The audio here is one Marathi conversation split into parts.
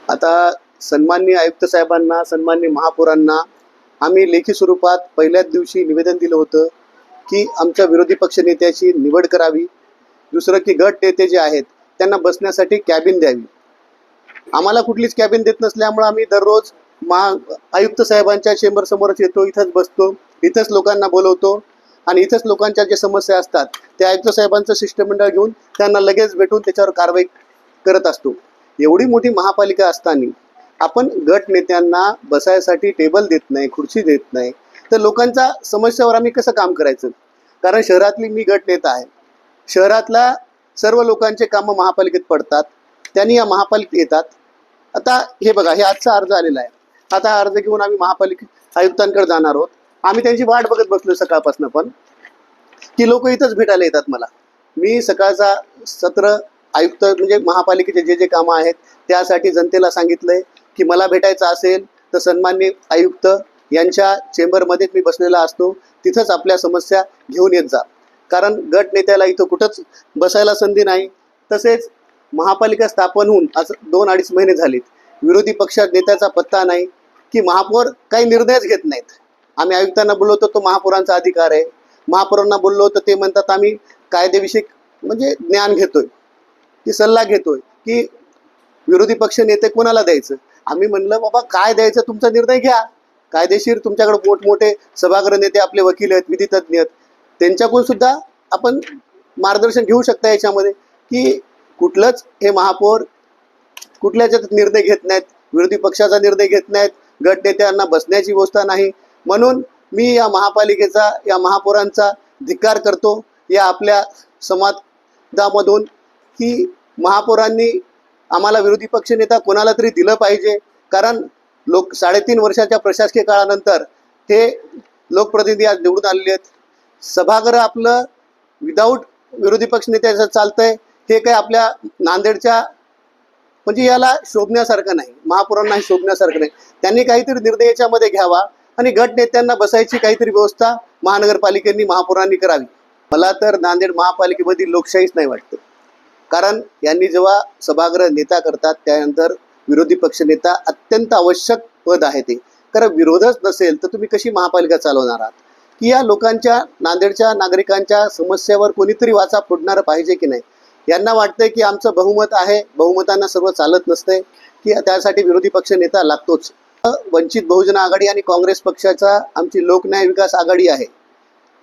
आता सन्माननीय आयुक्त साहेबांना, सन्माननीय महापौरांना आम्ही लेखी स्वरूपात पहिल्याच दिवशी निवेदन दिलं होतं की आमच्या विरोधी पक्षनेत्याची निवड करावी. दुसरं की गट नेते जे आहेत त्यांना बसण्यासाठी कॅबिन द्यावी. आम्हाला कुठलीच कॅबिन देत नसल्यामुळे आम्ही दररोज आयुक्त साहेबांच्या चेंबर समोरच येतो, इथंच बसतो, इथंच लोकांना बोलवतो आणि इथंच लोकांच्या ज्या समस्या असतात ते आयुक्त साहेबांचं शिष्टमंडळ घेऊन त्यांना लगेच भेटून त्याच्यावर कारवाई करत असतो. एवढी मोठी महापालिका असताना आपण गट नेत्यांना बसायसाठी टेबल देत नाही, खुर्ची देत नाही, तर लोकांच्या समस्यावर आम्ही कसं काम करायचं? कारण शहरातली मी गट नेता आहे. शहरातल्या सर्व लोकांचे कामं महापालिकेत पडतात, त्यांनी या महापालिकेत येतात. आता हे बघा, हे आजचा अर्ज आलेला आहे. आता हा अर्ज घेऊन आम्ही महापालिका आयुक्तांकडे जाणार आहोत. आम्ही त्यांची वाट बघत बसलो सकाळपासून, पण की लोक इथंच भेटायला येतात मला. मी सकाळचा सत्र आयुक्त म्हणजे महापालिकेचे जे जे कामं आहेत त्यासाठी जनतेला सांगितलंय की मला भेटायचं असेल तर सन्माननीय आयुक्त यांच्या चेंबरमध्येच मी बसलेला असतो, तिथंच आपल्या समस्या घेऊन येत जा. कारण गट नेत्याला इथं कुठंच बसायला संधी नाही. तसेच महापालिका स्थापन होऊन आज 2-2.5 महिने झालेत, विरोधी पक्षात नेत्याचा पत्ता नाही की महापौर काही निर्णयच घेत नाहीत. आम्ही आयुक्तांना बोलवतो, तो महापौरांचा अधिकार आहे. महापौरांना बोललो तर ते म्हणतात आम्ही कायदेविषयक म्हणजे ज्ञान घेतोय, की सल्ला घेतोय, की विरोधी पक्ष नेते कोणाला द्यायचं. आम्ही म्हणलं बाबा काय द्यायचं तुमचा निर्णय घ्या. कायदेशीर तुमच्याकडे मोठमोठे सभागृह नेते आपले वकील आहेत, विधितज्ञ आहेत, त्यांच्याकडून सुद्धा आपण मार्गदर्शन घेऊ शकता याच्यामध्ये की कुठलंच हे महापौर कुठल्याच निर्णय घेत नाहीत, विरोधी पक्षाचा निर्णय घेत नाहीत, गट नेत्यांना बसण्याची व्यवस्था नाही. म्हणून मी या महापालिकेचा, या महापौरांचा धिक्कार करतो या आपल्या समाजामधून की महापौरांनी आम्हाला विरोधी पक्षनेता कोणाला तरी दिलं पाहिजे. कारण 3.5 वर्षाच्या प्रशासकीय काळानंतर हे लोकप्रतिनिधी आज निवडून आलेले आहेत. सभागृह आपलं विदाऊट विरोधी पक्षनेत्याचं चालतंय, हे काय आपल्या नांदेडच्या म्हणजे याला शोभण्यासारखं नाही, महापौरांनाही शोभण्यासारखं नाही. त्यांनी काहीतरी निर्णय याच्यामध्ये घ्यावा आणि गट नेत्यांना बसायची काहीतरी व्यवस्था महानगरपालिकेने, महापौरांनी करावी. मला तर नांदेड महापालिकेमधील लोकशाहीच नाही वाटतं. कारण यांनी जेव्हा सभागृह नेता करतात त्यानंतर विरोधी पक्षनेता अत्यंत आवश्यक पद आहे ते. कारण विरोधच नसेल तर तुम्ही कशी महापालिका चालवणार आहात? की या लोकांच्या, नांदेडच्या नागरिकांच्या समस्यावर कोणीतरी वाचा फोडणारं पाहिजे की नाही. यांना वाटतंय की आमचं बहुमत आहे, बहुमतांना सर्व चालत नसतंय, की त्यासाठी विरोधी पक्ष नेता लागतोच. वंचित बहुजन आघाडी आणि काँग्रेस पक्षाचा आमची लोकन्याय विकास आघाडी आहे.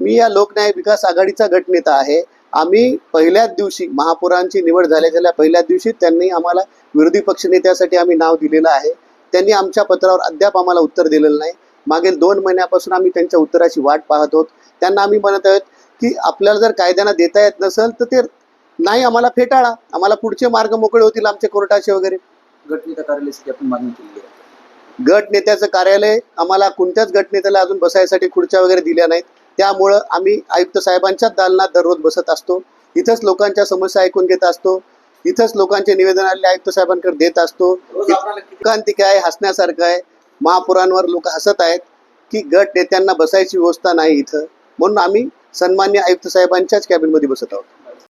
मी या लोकन्याय विकास आघाडीचा गटनेता आहे. आम्ही पहिल्याच दिवशी महापौरांची निवड झाल्या पहिल्याच दिवशी त्यांनी आम्हाला विरोधी पक्षनेत्यासाठी आम्ही नाव दिलेलं आहे. त्यांनी आमच्या पत्रावर अद्याप आम्हाला उत्तर दिलेलं नाही. मागील 2 महिन्यापासून आम्ही त्यांच्या उत्तराची वाट पाहत आहोत. त्यांना आम्ही म्हणत आहोत की आपल्याला जर कायद्यानं देता येत नसेल तर ते नाही आम्हाला फेटाळा, आम्हाला पुढचे मार्ग मोकळे होतील आमचे कोर्टाचे वगैरे. गटनेता कार्यालयासाठी आपण मागणी केली आहे. गट नेत्याचं कार्यालय आम्हाला कोणत्याच गटनेत्याला अजून बसायसाठी खुर्च्या वगैरे दिल्या नाहीत. त्यामुळं आम्ही आयुक्त साहेबांच्याच दालनात दररोज बसत असतो, इथंच लोकांच्या समस्या ऐकून घेत असतो, इथंच लोकांचे निवेदन आलेले आयुक्त साहेबांकडे देत असतो. लोकांतिक आहे, हसण्यासारखं आहे. महापौरांवर लोक हसत आहेत की गट नेत्यांना बसायची व्यवस्था नाही इथं. म्हणून आम्ही सन्माननीय आयुक्त साहेबांच्याच कॅबिनमध्ये बसत आहोत.